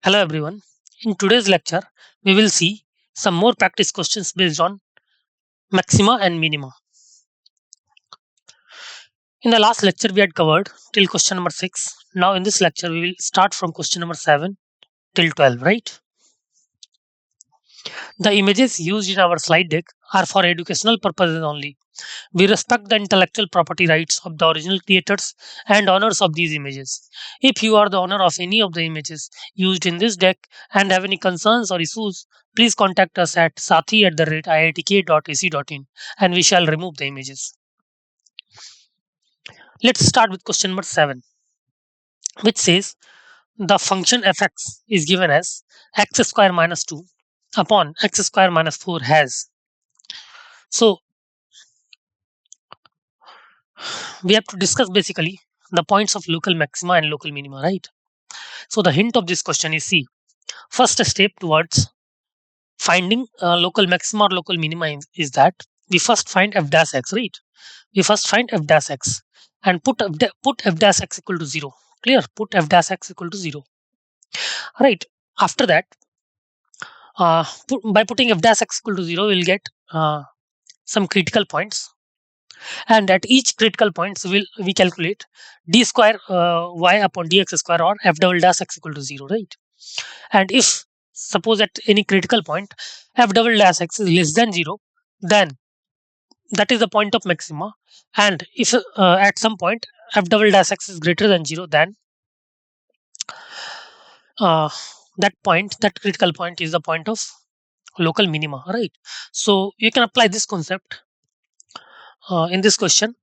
Hello everyone. In today's lecture, we will see some more practice questions based on maxima and minima. In the last lecture, we had covered till question number 6. Now, in this lecture, we will start from question number 7 till 12, right? The images used in our slide deck are for educational purposes only. We respect the intellectual property rights of the original creators and owners of these images. If you are the owner of any of the images used in this deck and have any concerns or issues, please contact us at sathi@iitk.ac.in and we shall remove the images. Let's start with question number 7, which says the function fx is given as x square minus 2 upon x square minus 4 has. So we have to discuss basically the points of local maxima and local minima, right? So the hint of this question is C. First step towards finding local maxima or local minima is that we first find f dash x, right? We first find f dash x and put f dash x equal to 0. Clear? Put f dash x equal to 0. Right. After that, by putting f dash x equal to 0, we'll get some critical points. And at each critical points, we calculate d square y upon dx square or f double dash x equal to 0, right? And if suppose at any critical point f double dash x is less than 0, then that is the point of maxima. And if at some point f double dash x is greater than 0, then uh, that critical point is the point of local minima, right? So you can apply this concept in this question.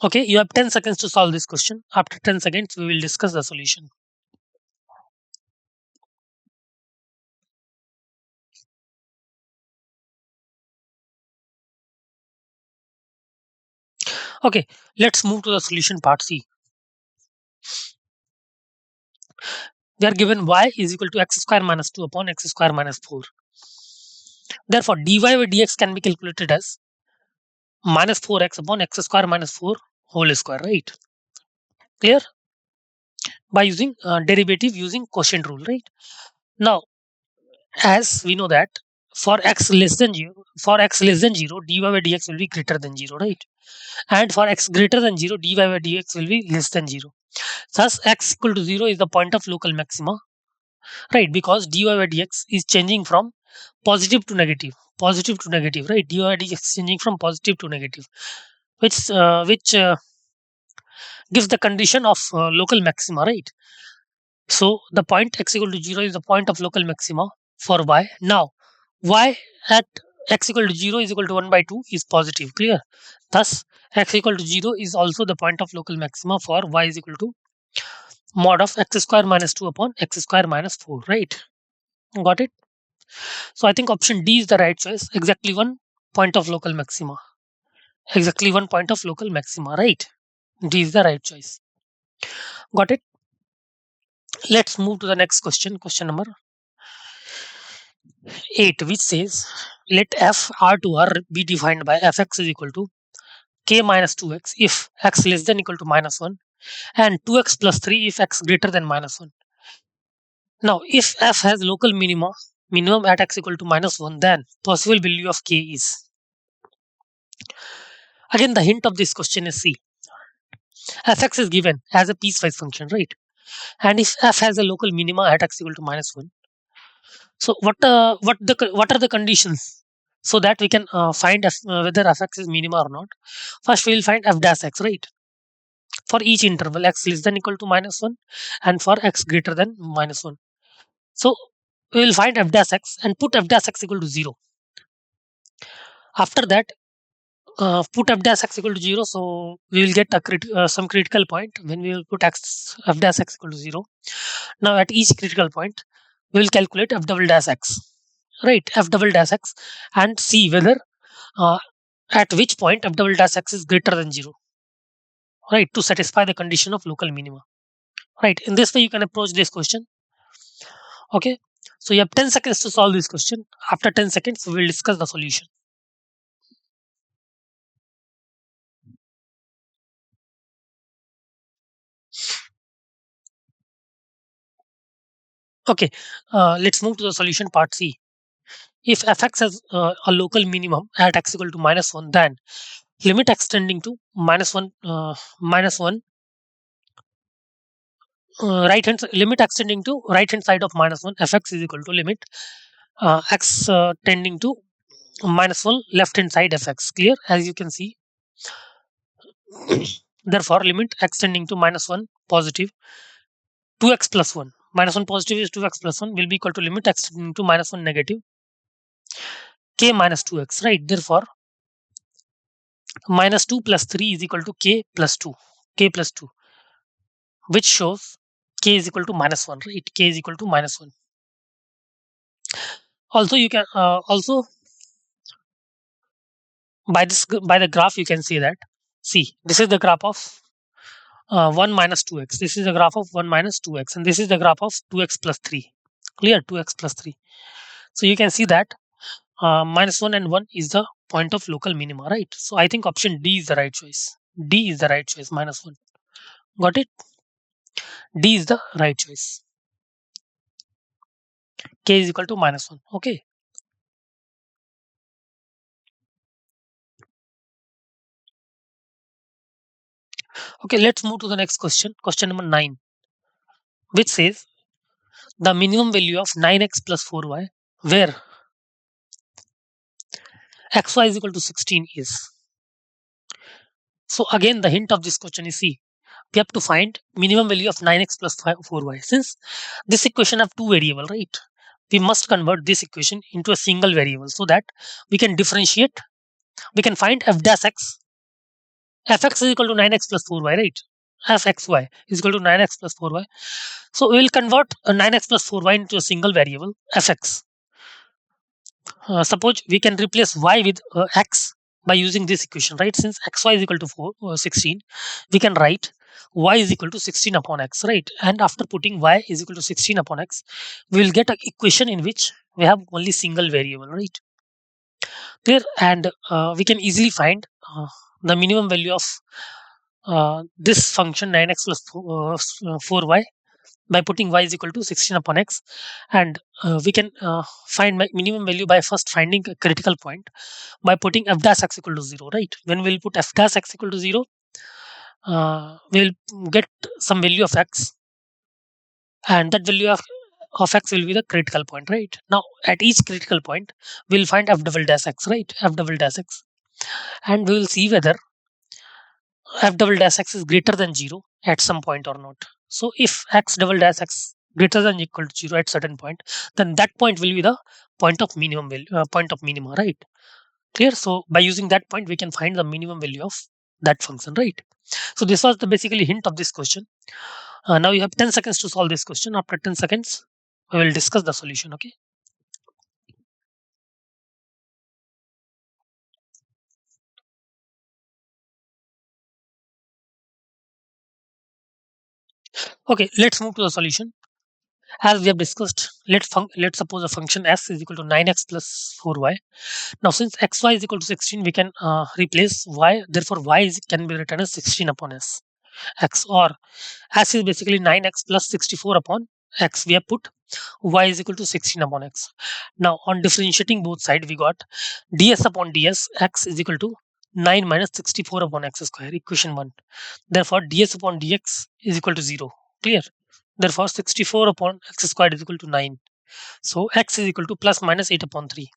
Okay, you have 10 seconds to solve this question. After 10 seconds, we will discuss the solution. Okay, let's move to the solution part C. We are given y is equal to x square minus 2 upon x square minus 4. Therefore, dy by dx can be calculated as minus 4x upon x square minus 4 whole square, right? Clear? By using derivative using quotient rule, right? Now, as we know that for x less than 0, dy by dx will be greater than 0, right? And for x greater than 0, dy by dx will be less than 0. Thus, x equal to 0 is the point of local maxima, right? Because dy by dx is changing from positive to negative, right? Dy by dx is changing from positive to negative, which gives the condition of local maxima, right? So the point x equal to 0 is the point of local maxima for y. Now, y at x equal to 0 is equal to 1 by 2 is positive, clear? Thus, x equal to 0 is also the point of local maxima for y is equal to mod of x square minus 2 upon x square minus 4, right? Got it? So I think option D is the right choice. Exactly one point of local maxima. Exactly one point of local maxima, right? D is the right choice. Got it? Let's move to the next question. Question number 8, which says let f r to r be defined by fx is equal to k minus 2x if x less than equal to minus 1 and 2x plus 3 if x greater than minus 1. Now, if f has local minimum at x equal to minus 1, then possible value of k is. Again, the hint of this question is C. Fx is given as a piecewise function, right? And if f has a local minima at x equal to minus 1, so what are the conditions so that we can find whether fx is minima or not? First, we will find f dash x, right? For each interval x less than equal to minus 1 and for x greater than minus 1. So we will find f dash x and put f dash x equal to 0. After that, put f dash x equal to 0. So we will get some critical point when we will put f dash x equal to 0. Now at each critical point, we will calculate f double dash x, right? F double dash x and see whether uh, at which point f double dash x is greater than 0, right? To satisfy the condition of local minima, right? In this way, you can approach this question. Okay. So you have 10 seconds to solve this question. After 10 seconds, we will discuss the solution. Okay, let's move to the solution part C. If fx has a local minimum at x equal to -1, then limit extending to -1 limit extending to right hand side of -1 fx is equal to limit x tending to -1 left hand side fx. Clear? As you can see, therefore limit x tending to -1 positive 2x plus 1 -1 positive is 2x plus 1 will be equal to limit x tending to -1 negative k minus 2x, right? Therefore -2 plus 3 is equal to k plus 2, which shows k is equal to -1, right? K is equal to -1. Also you can also by the graph you can see that, see, this is the graph of 1 minus 2x, this is the graph of 1 minus 2x, and this is the graph of 2x plus 3. Clear? 2x plus 3. So you can see that -1 and 1 is the point of local minima, right? So I think option D is the right choice. D is the right choice, -1. Got it? D is the right choice. K is equal to -1. Okay. Okay, let's move to the next question. Question number 9, which says the minimum value of 9x plus 4y, where xy is equal to 16 is. So again, the hint of this question is, see, we have to find minimum value of 9x plus 4y. Since this equation have two variable, right? We must convert this equation into a single variable so that we can differentiate. We can find f dash x. Fx is equal to 9x plus 4y, right? Fxy is equal to 9x plus 4y. So we will convert 9x plus 4y into a single variable fx. Suppose we can replace y with x by using this equation, right? Since xy is equal to 16, we can write y is equal to 16 upon x, right? And after putting y is equal to 16 upon x, we will get an equation in which we have only single variable, right? There, and we can easily find the minimum value of this function 9x plus 4y by putting y is equal to 16 upon x, and we can find my minimum value by first finding a critical point by putting f dash x equal to 0, right? When we'll put f dash x equal to 0, we'll get some value of x, and that value of x will be the critical point, right? Now at each critical point we'll find f double dash x, right? F double dash x, and we will see whether f double dash x is greater than 0 at some point or not. So if x double dash x greater than equal to 0 at certain point, then that point will be the point of minimum value, point of minima, right? Clear? So by using that point, we can find the minimum value of that function, right? So this was the basically hint of this question. Now you have 10 seconds to solve this question. After 10 seconds, we will discuss the solution. Okay. Okay, let's move to the solution. As we have discussed, let's suppose a function s is equal to 9x plus 4y. Now, since xy is equal to 16, we can replace y. Therefore, can be written as 16 upon x, or s is basically 9x plus 64 upon x. We have put y is equal to 16 upon x. Now, on differentiating both sides, we got ds upon ds x is equal to 9 minus 64 upon x square, equation 1. Therefore, ds upon dx is equal to 0. Clear? Therefore, 64 upon x squared is equal to 9. So, x is equal to plus minus 8 upon 3.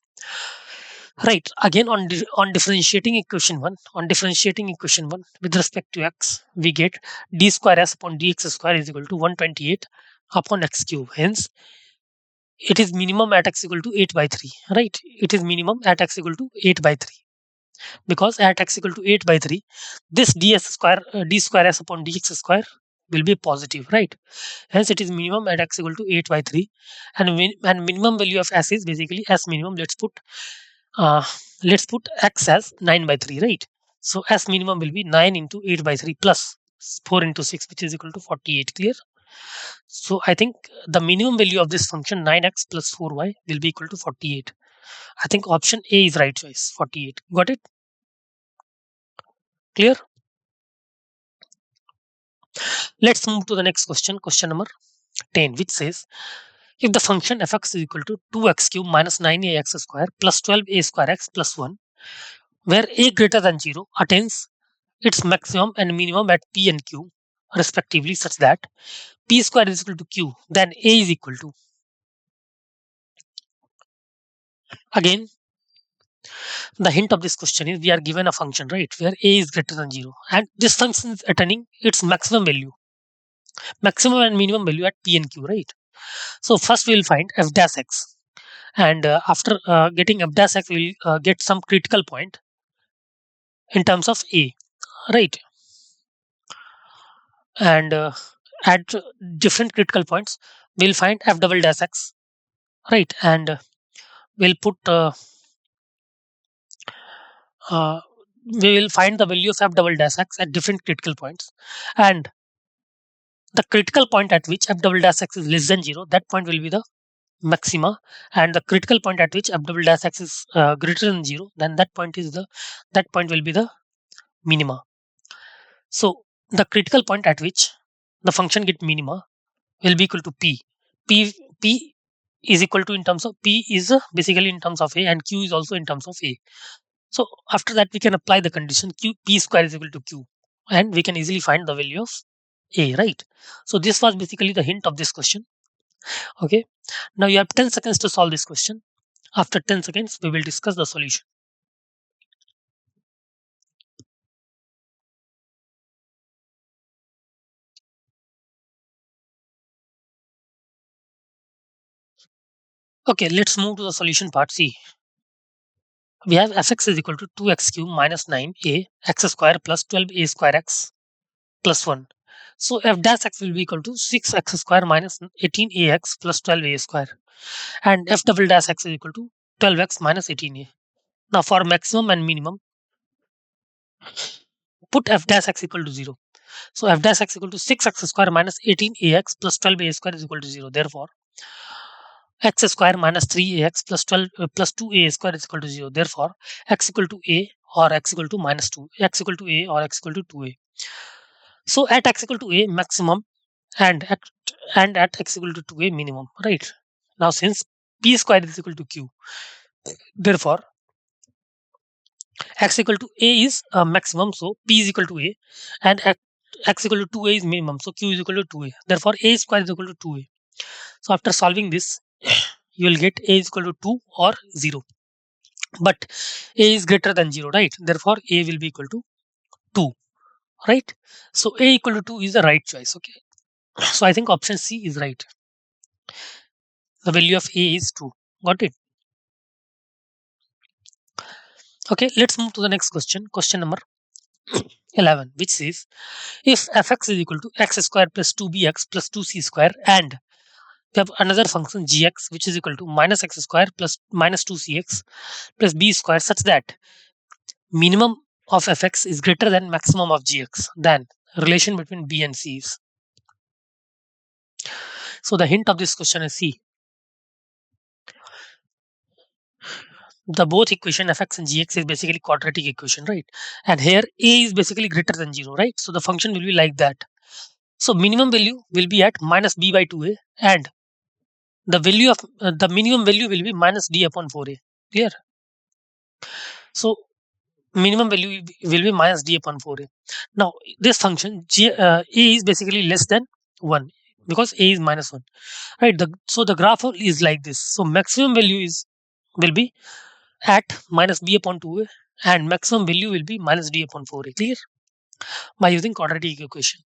Right. Again, on differentiating equation one with respect to x, we get d square s upon dx square is equal to 128 upon x cube. Hence, it is minimum at x equal to 8 by 3. Right. It is minimum at x equal to 8 by 3, because at x equal to 8 by 3, this d square s upon dx square will be positive, right? Hence, it is minimum at x equal to 8 by 3, and minimum value of s is basically s minimum. Uh, let's put x as 9 by 3, right? So s minimum will be 9 into 8 by 3 plus 4 into 6, which is equal to 48. Clear? So I think the minimum value of this function 9x plus 4y will be equal to 48. I think option A is right choice, 48. Got it? Clear? Let's move to the next question, question number 10, which says if the function fx is equal to 2x cube minus 9ax square plus 12a square x plus 1, where a greater than 0 attains its maximum and minimum at p and q respectively, such that p square is equal to q, then a is equal to, again, the hint of this question is we are given a function, right, where a is greater than 0, and this function is attaining its maximum and minimum value at p and q, right? So first we will find f dash x, and after getting f dash x, we will get some critical point in terms of a, right? And at different critical points, we'll find f double dash x, right? And we'll put uh, we will find the value of f double dash x at different critical points, and the critical point at which f double dash x is less than 0, that point will be the maxima, and the critical point at which f double dash x is greater than 0, then that point will be the minima. So the critical point at which the function get minima will be equal to p. P is equal to, in terms of p is basically in terms of a, and q is also in terms of a. So after that we can apply the condition q p square is equal to q, and we can easily find the value of a, right? So this was basically the hint of this question. Okay, now you have 10 seconds to solve this question. After 10 seconds we will discuss the solution. Okay, let's move to the solution part. C. We have fx is equal to 2x cube minus 9a x square plus 12a square x plus 1. So f dash x will be equal to 6x square minus 18ax plus 12a square, and f double dash x is equal to 12x minus 18a. Now for maximum and minimum, put f dash x equal to 0. So f dash x equal to 6x square minus 18ax plus 12a square is equal to 0. Therefore, x square minus 3ax plus 12 plus 2a square is equal to 0. Therefore, x equal to a or x equal to minus 2, x equal to a or x equal to 2a. So at x equal to a maximum, and at x equal to 2a minimum, right? Now since p square is equal to q, therefore x equal to a is maximum, so p is equal to a, and x equal to 2a is minimum, so q is equal to 2a. Therefore a square is equal to 2a. So after solving this, you will get a is equal to 2 or 0, but a is greater than 0, right? Therefore a will be equal to 2, right? So a equal to 2 is the right choice. Okay, so I think option C is right. The value of a is 2. Got it? Okay, let's move to the next question. Question number 11, which says if fx is equal to x square plus 2bx plus 2c square, and we have another function gx which is equal to minus x square plus minus 2cx plus b square, such that minimum of fx is greater than maximum of gx, then relation between b and c is. So the hint of this question is C. The both equation fx and gx is basically quadratic equation, right? And here a is basically greater than 0, right? So the function will be like that. So minimum value will be at minus b by 2a, and the value of the minimum value will be minus d upon 4a. Clear? So minimum value will be minus d upon 4a. Now this function a is basically less than 1 because a is minus 1, right? So the graph is like this. So maximum value will be at minus b upon 2a, and maximum value will be minus d upon 4a. Clear? By using quadratic equation.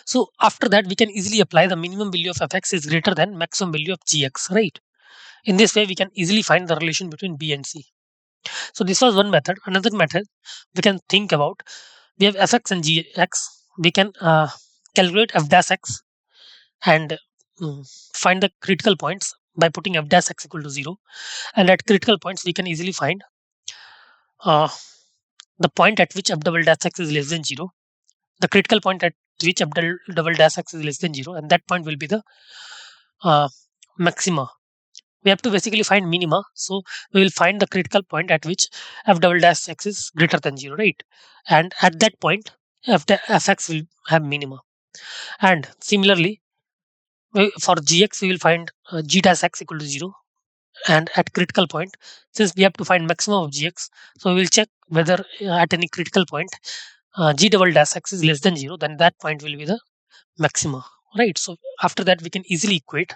So after that we can easily apply the minimum value of fx is greater than maximum value of gx, right? In this way we can easily find the relation between b and c. So this was one method. Another method we can think about, we have fx and gx. We can calculate f dash x and find the critical points by putting f dash x equal to 0, and at critical points we can easily find uh, the point at which f double dash x is less than 0, the critical point at which f double dash x is less than 0, and that point will be the maxima. We have to basically find minima, so we will find the critical point at which f double dash x is greater than 0, right? And at that point fx will have minima. And similarly, For gx, we will find g dash x equal to 0. And at critical point, since we have to find maximum of gx, so we will check whether at any critical point g double dash x is less than 0, then that point will be the maxima, right? So after that, we can easily equate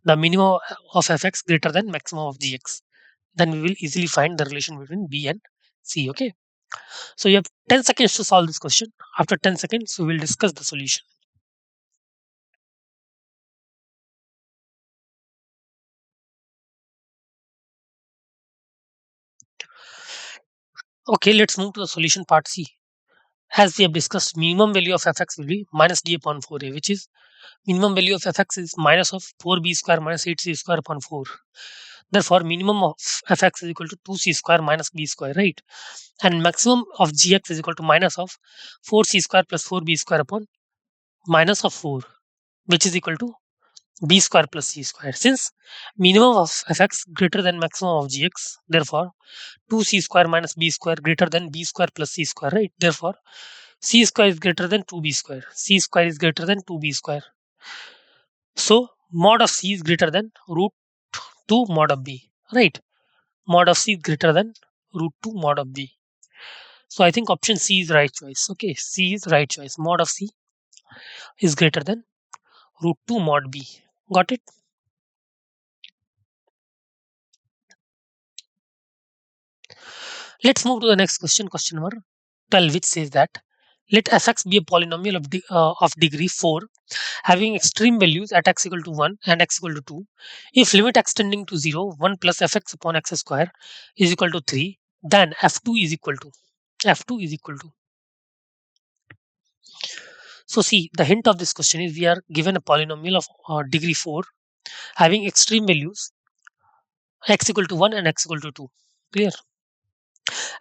the minimum of fx greater than maximum of gx. Then we will easily find the relation between b and c. Okay, so you have 10 seconds to solve this question. After 10 seconds, we will discuss the solution. Okay, let's move to the solution part C. As we have discussed, minimum value of fx will be minus d upon 4a, which is minimum value of fx is minus of 4b square minus 8c square upon 4. Therefore, minimum of fx is equal to 2c square minus b square, right? And maximum of gx is equal to minus of 4c square plus 4b square upon minus of 4, which is equal to b square plus c square. Since minimum of fx greater than maximum of gx, therefore 2c square minus b square greater than b square plus c square, right? Therefore, c square is greater than 2b square. C square is greater than 2b square. So mod of c is greater than root 2 mod of b, right? Mod of c is greater than root 2 mod of b. So I think option C is right choice. Okay, C is right choice. Mod of C is greater than root 2 mod b. Got it? Let's move to the next question, question number 12, which says that let fx be a polynomial of degree 4 having extreme values at x equal to 1 and x equal to 2. If limit extending to 0, 1 plus fx upon x square is equal to 3, then f2 is equal to f2 is equal to. So see, the hint of this question is we are given a polynomial of degree 4 having extreme values x equal to 1 and x equal to 2. Clear?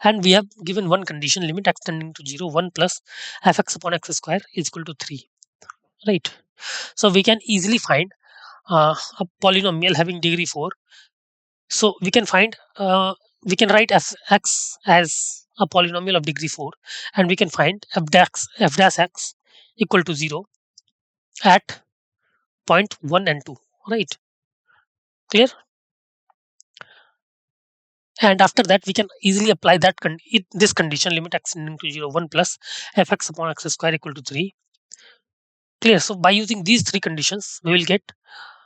And we have given one condition, limit extending to 0, 1 plus fx upon x square is equal to 3. Right? So we can easily find a polynomial having degree 4. So we can find, we can write fx as a polynomial of degree 4, and we can find f dash x equal to 0 at point 1 and 2. Right? Clear? And after that, we can easily apply that this condition, limit extending to 0, 1 plus fx upon x square equal to 3. Clear? So by using these three conditions, we will get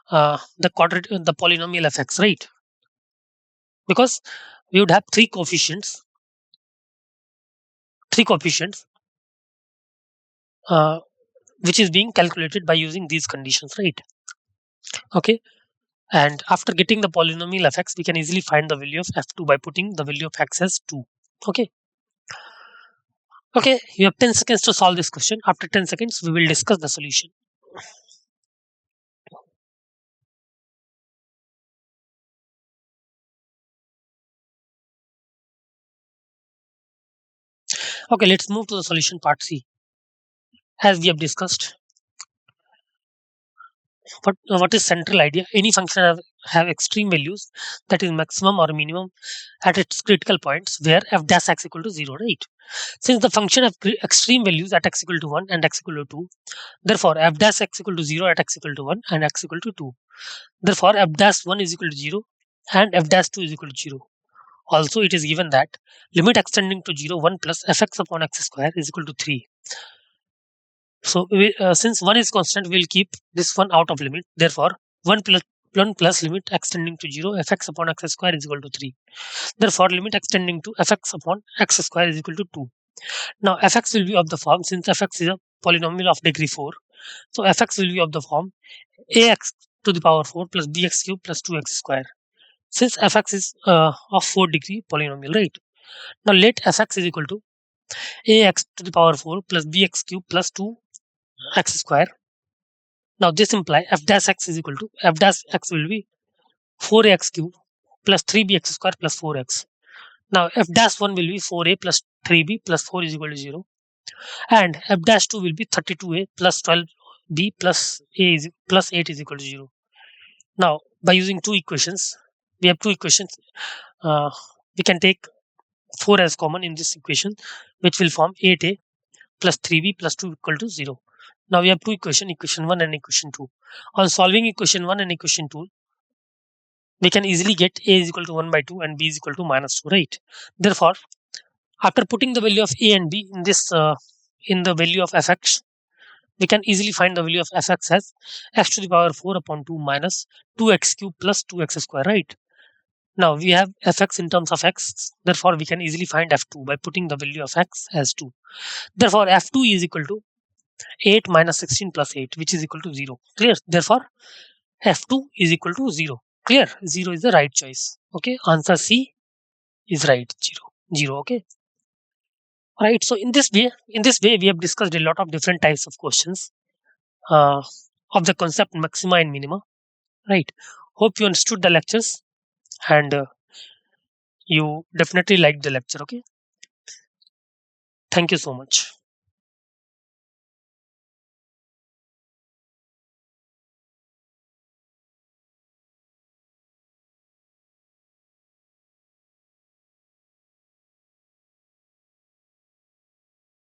the polynomial fx, right? Because we would have three coefficients, uh, which is being calculated by using these conditions, right? Okay. And after getting the polynomial fx, we can easily find the value of f2 by putting the value of x as 2. Okay. Okay, you have 10 seconds to solve this question. After 10 seconds, we will discuss the solution. Okay, let's move to the solution part C. As we have discussed, what is central idea? Any function have extreme values, that is maximum or minimum at its critical points where f dash x equal to 0, right? Since the function have extreme values at x equal to 1 and x equal to 2, therefore f dash x equal to 0 at x equal to 1 and x equal to 2. Therefore, f dash 1 is equal to 0 and f dash 2 is equal to 0. Also, it is given that limit extending to 0, 1 plus fx upon x square is equal to 3. So since 1 is constant, we will keep this one out of limit. Therefore, 1 plus limit extending to 0, fx upon x square is equal to 3. Therefore, limit extending to fx upon x square is equal to 2. Now, fx will be of the form, since fx is a polynomial of degree 4. So, fx will be of the form ax to the power 4 plus bx cube plus 2x square. Since fx is of 4 degree polynomial, right? Now, let fx is equal to ax to the power 4 plus bx cube plus 2 x square. Now this implies f dash x is equal to f dash x will be 4x cube plus 3bx square plus 4x. Now f dash 1 will be 4a plus 3b plus 4 is equal to 0, and f dash 2 will be 32a plus 12b plus a is plus 8 is equal to 0. Now by using two equations, we have two equations. We can take 4 as common in this equation, which will form 8a plus 3b plus 2 equal to 0. Now we have two equation 1 and equation 2. On solving equation 1 and equation 2, we can easily get a is equal to 1 by 2 and b is equal to minus 2, right? Therefore, after putting the value of a and b in this in the value of fx, we can easily find the value of fx as x to the power 4 upon 2 minus 2x cube plus 2x square, right? Now we have fx in terms of x, therefore we can easily find f2 by putting the value of x as 2. Therefore, f2 is equal to 8 minus 16 plus 8, which is equal to 0. Clear? Therefore, f2 is equal to 0. Clear? 0 is the right choice. Okay, answer C is right. 0. Okay. Right. So in this way, we have discussed a lot of different types of questions uh, of the concept maxima and minima. Right. Hope you understood the lectures and you definitely liked the lecture. Okay. Thank you so much.